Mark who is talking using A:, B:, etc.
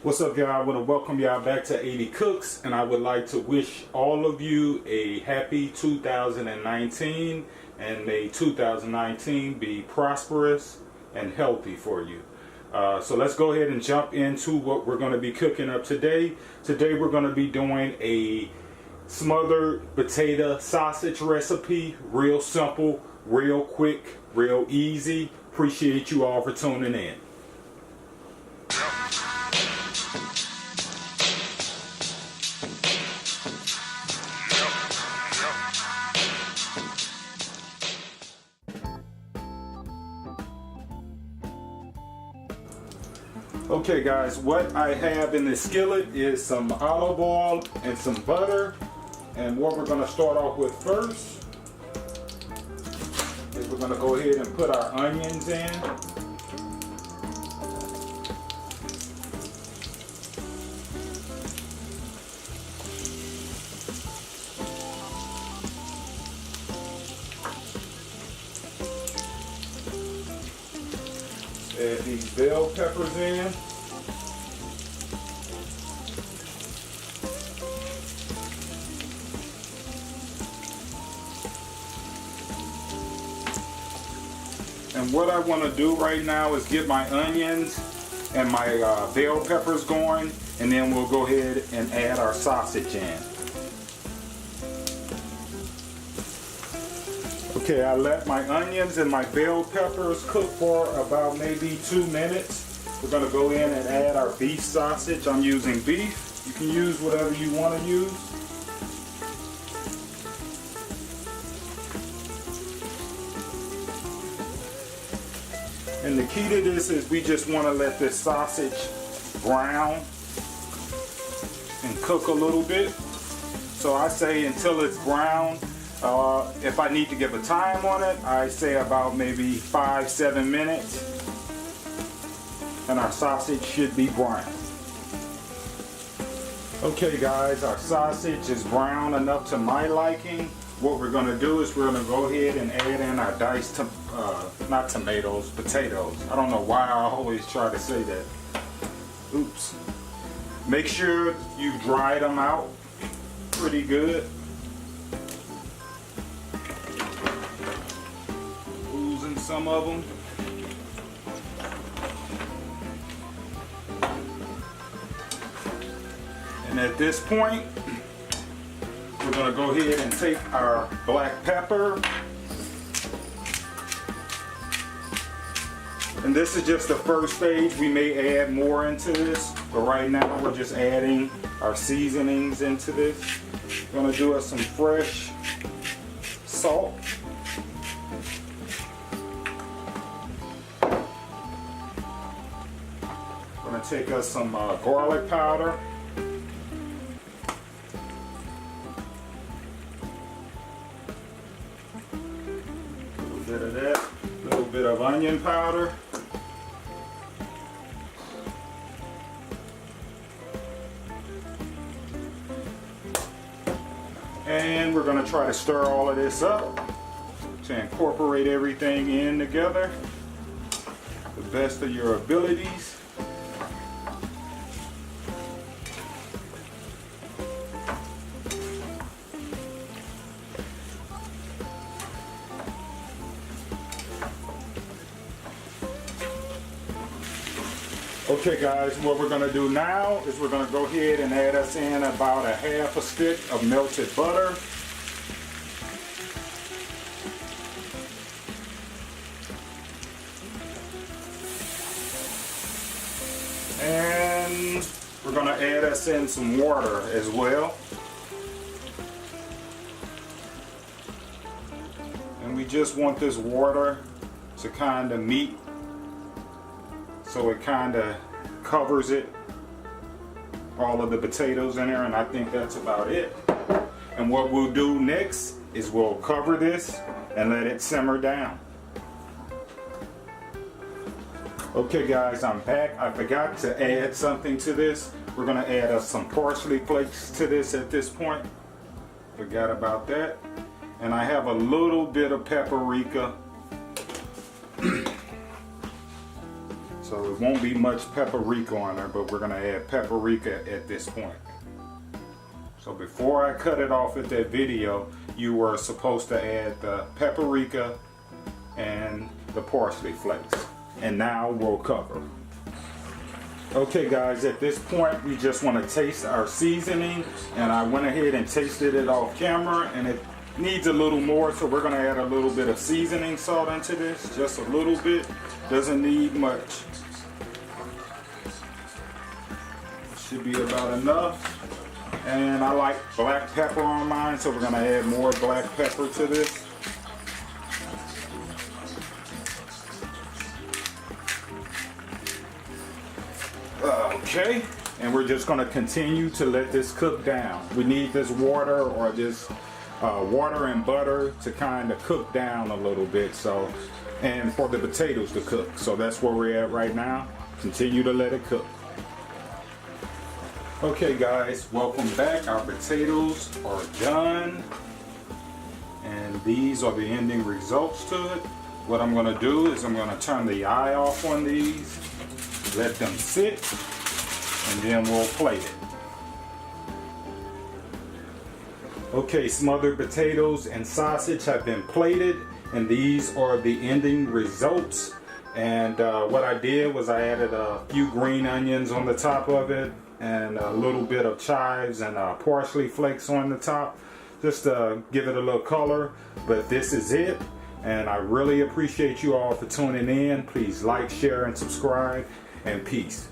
A: What's up, y'all? I want to welcome y'all back to 80 Cooks, and I would like to wish all of you a happy 2019, and may 2019 be prosperous and healthy for you. So let's go ahead and jump into what we're going to be cooking up today. Today we're going to be doing a smothered potato sausage recipe. Real simple, real quick, real easy. Appreciate you all for tuning in. Okay guys, what I have in this skillet is some olive oil and some butter. And what we're going to start off with first is we're going to go ahead and put our onions in. Add these bell peppers in. And what I want to do right now is get my onions and my bell peppers going, and then we'll go ahead and add our sausage in. Okay, I let my onions and my bell peppers cook for about maybe 2 minutes. We're going to go in and add our beef sausage. I'm using beef. You can use whatever you want to use. And the key to this is we just want to let this sausage brown and cook a little bit. So I say until it's brown. If I need to give a time on it, I say about maybe 5-7 minutes, and our sausage should be brown. Okay guys, our sausage is brown enough to my liking. What we're going to do is we're going to go ahead and add in our diced, not tomatoes, potatoes. I don't know why I always try to say that. Oops. Make sure you dry them out pretty good. Oozing some of them. And at this point, we're going to go ahead and take our black pepper. And this is just the first stage. We may add more into this, but right now we're just adding our seasonings into this. We're going to do us some fresh salt. We're going to take us some garlic powder. Bit of that, a little bit of onion powder, and we're going to try to stir all of this up to incorporate everything in together the best of your abilities. Okay guys, what we're going to do now is we're going to go ahead and add us in about a half a stick of melted butter. And we're going to add us in some water as well. And we just want this water to kind of meet, so it kind of covers it, all of the potatoes in there, and I think that's about it. And what we'll do next is we'll cover this and let it simmer down. Okay guys, I'm back. I forgot to add something to this. We're going to add some parsley flakes to this at this point. Forgot about that. And I have a little bit of paprika. So it won't be much paprika on there, but we're gonna add paprika at this point. So before I cut it off at that video, you were supposed to add the paprika and the parsley flakes. And now we'll cover. Okay guys, at this point we just want to taste our seasoning, and I went ahead and tasted it off camera and it needs a little more, so we're going to add a little bit of seasoning salt into this, just a little bit, doesn't need much. Should be about enough. And I like black pepper on mine, so we're going to add more black pepper to this. Okay, and we're just going to continue to let this cook down. We need this water, or this water and butter, to kind of cook down a little bit, so, and for the potatoes to cook. So that's where we're at right now. Continue to let it cook. Okay guys, welcome back. Our potatoes are done, and these are the ending results to it. What I'm going to do is I'm going to turn the eye off on these, let them sit, and then we'll plate it. Okay, smothered potatoes and sausage have been plated, and these are the ending results. And what I did was I added a few green onions on the top of it, and a little bit of chives and parsley flakes on the top, just to give it a little color. But this is it, and I really appreciate you all for tuning in. Please like, share, and subscribe, and peace.